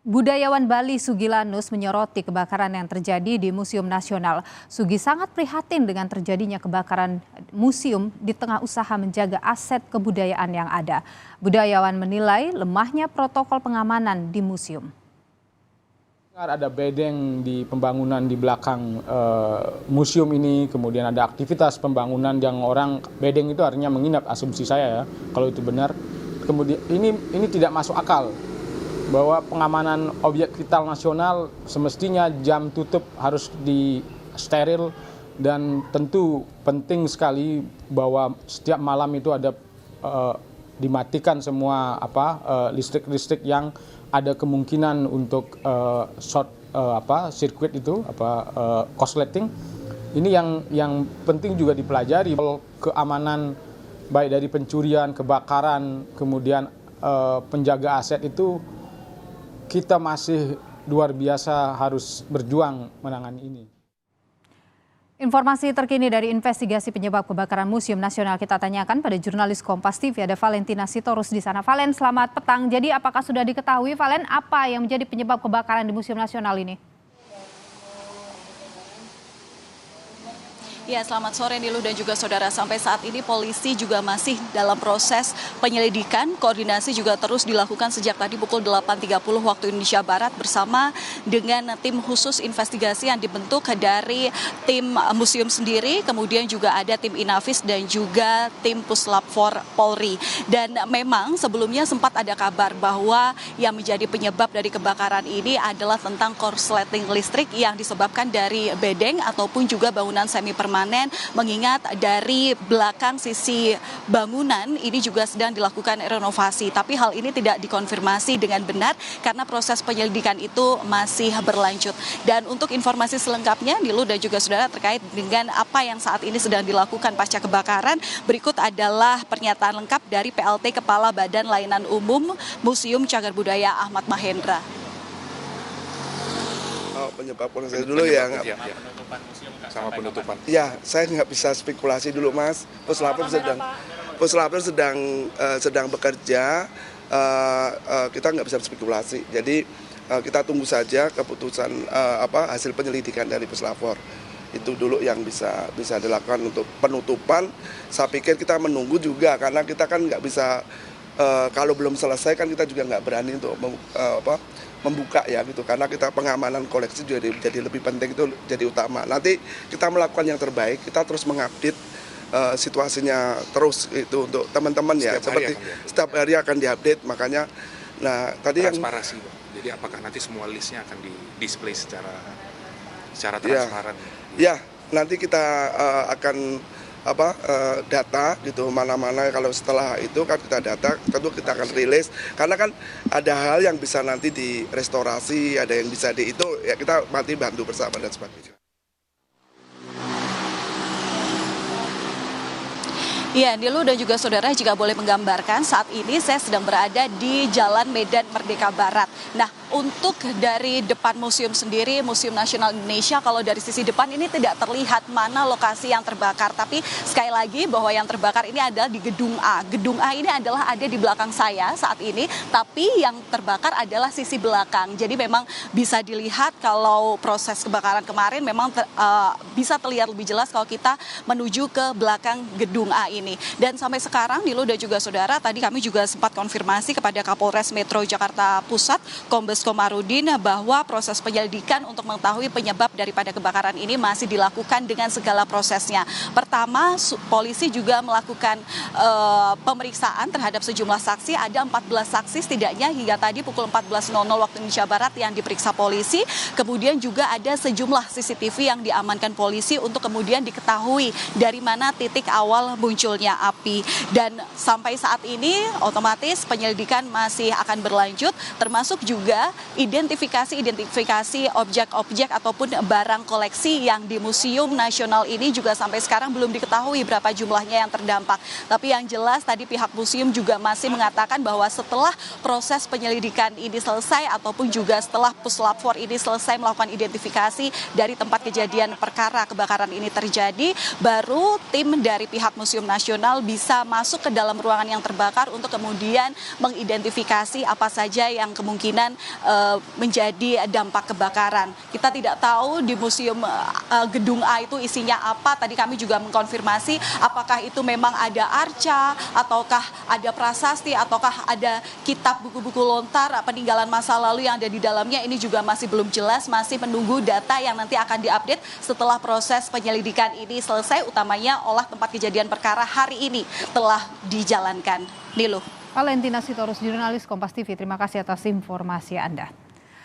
Budayawan Bali Sugi Lanus menyoroti kebakaran yang terjadi di Museum Nasional. Sugi sangat prihatin dengan terjadinya kebakaran museum di tengah usaha menjaga aset kebudayaan yang ada. Budayawan menilai lemahnya protokol pengamanan di museum. Ada bedeng di pembangunan di belakang museum ini, kemudian ada aktivitas pembangunan yang orang bedeng itu artinya menginap, asumsi saya ya, kalau itu benar. Kemudian ini tidak masuk akal bahwa pengamanan objek vital nasional semestinya jam tutup harus disteril, dan tentu penting sekali bahwa setiap malam itu ada dimatikan semua listrik-listrik yang ada kemungkinan untuk short sirkuit itu korsleting. Ini yang penting juga dipelajari. Keamanan baik dari pencurian, kebakaran, kemudian penjaga aset itu kita masih luar biasa harus berjuang menangani ini. Informasi terkini dari investigasi penyebab kebakaran Museum Nasional kita tanyakan pada jurnalis Kompas TV, ada Valentina Sitorus di sana. Valen, selamat petang. Jadi apakah sudah diketahui, Valen, apa yang menjadi penyebab kebakaran di Museum Nasional ini? Ya, selamat sore Niluh dan juga saudara. Sampai saat ini polisi juga masih dalam proses penyelidikan. Koordinasi juga terus dilakukan sejak tadi pukul 8.30 waktu Indonesia Barat bersama dengan tim khusus investigasi yang dibentuk dari tim museum sendiri, kemudian juga ada tim Inavis dan juga tim Puslap 4 Polri. Dan memang sebelumnya sempat ada kabar bahwa yang menjadi penyebab dari kebakaran ini adalah tentang korsleting listrik yang disebabkan dari bedeng ataupun juga bangunan semi permanen, mengingat dari belakang sisi bangunan ini juga sedang dilakukan renovasi. Tapi hal ini tidak dikonfirmasi dengan benar karena proses penyelidikan itu masih berlanjut. Dan untuk informasi selengkapnya, Nilu dan juga saudara, terkait dengan apa yang saat ini sedang dilakukan pasca kebakaran, berikut adalah pernyataan lengkap dari PLT Kepala Badan Layanan Umum Museum Cagar Budaya Ahmad Mahendra. Penyebab saya dulu ya, sama penutupan. Ya, saya nggak bisa spekulasi dulu, Mas. Puslapor sedang bekerja, kita nggak bisa spekulasi. Jadi kita tunggu saja keputusan hasil penyelidikan dari Puslapor. Itu dulu yang bisa dilakukan untuk penutupan. Saya pikir kita menunggu juga karena kita kan nggak bisa, kalau belum selesai kan kita juga nggak berani untuk membuka ya gitu, karena kita pengamanan koleksi juga jadi lebih penting, itu jadi utama. Nanti kita melakukan yang terbaik, kita terus mengupdate situasinya terus itu untuk teman-teman ya, seperti setiap hari akan diupdate. Makanya tadi transparansi, jadi apakah nanti semua listnya akan di-display secara transparan? Ya, nanti kita akan data gitu, mana-mana kalau setelah itu kan kita data, tentu kita akan rilis, karena kan ada hal yang bisa nanti direstorasi, ada yang bisa itu ya, kita nanti bantu bersama dan sebagainya. Ya, Nilu dan juga saudara, jika boleh menggambarkan, saat ini saya sedang berada di Jalan Medan Merdeka Barat. Nah, untuk dari depan museum sendiri, Museum Nasional Indonesia, kalau dari sisi depan ini tidak terlihat mana lokasi yang terbakar. Tapi sekali lagi bahwa yang terbakar ini adalah di Gedung A. Gedung A ini adalah ada di belakang saya saat ini, tapi yang terbakar adalah sisi belakang. Jadi memang bisa dilihat kalau proses kebakaran kemarin memang bisa terlihat lebih jelas kalau kita menuju ke belakang Gedung A ini. Dan sampai sekarang, Nilu dan juga saudara, tadi kami juga sempat konfirmasi kepada Kapolres Metro Jakarta Pusat, Kombes Komarudin, bahwa proses penyelidikan untuk mengetahui penyebab daripada kebakaran ini masih dilakukan dengan segala prosesnya. Pertama, polisi juga melakukan pemeriksaan terhadap sejumlah saksi. Ada 14 saksi setidaknya hingga tadi pukul 14.00 waktu Indonesia Barat yang diperiksa polisi. Kemudian juga ada sejumlah CCTV yang diamankan polisi untuk kemudian diketahui dari mana titik awal munculnya api. Dan sampai saat ini otomatis penyelidikan masih akan berlanjut, termasuk juga identifikasi objek-objek ataupun barang koleksi yang di Museum Nasional ini juga sampai sekarang belum diketahui berapa jumlahnya yang terdampak. Tapi yang jelas tadi pihak museum juga masih mengatakan bahwa setelah proses penyelidikan ini selesai ataupun juga setelah Puslap 4 ini selesai melakukan identifikasi dari tempat kejadian perkara kebakaran ini terjadi, baru tim dari pihak Museum Nasional Nasional bisa masuk ke dalam ruangan yang terbakar untuk kemudian mengidentifikasi apa saja yang kemungkinan menjadi dampak kebakaran. Kita tidak tahu di museum gedung A itu isinya apa. Tadi kami juga mengkonfirmasi apakah itu memang ada arca, ataukah ada prasasti, ataukah ada kitab buku-buku lontar peninggalan masa lalu yang ada di dalamnya. Ini juga masih belum jelas, masih menunggu data yang nanti akan diupdate setelah proses penyelidikan ini selesai, utamanya olah tempat kejadian perkara hari ini telah dijalankan. Niluh. Valentina Sitorus, jurnalis Kompas TV, terima kasih atas informasi Anda.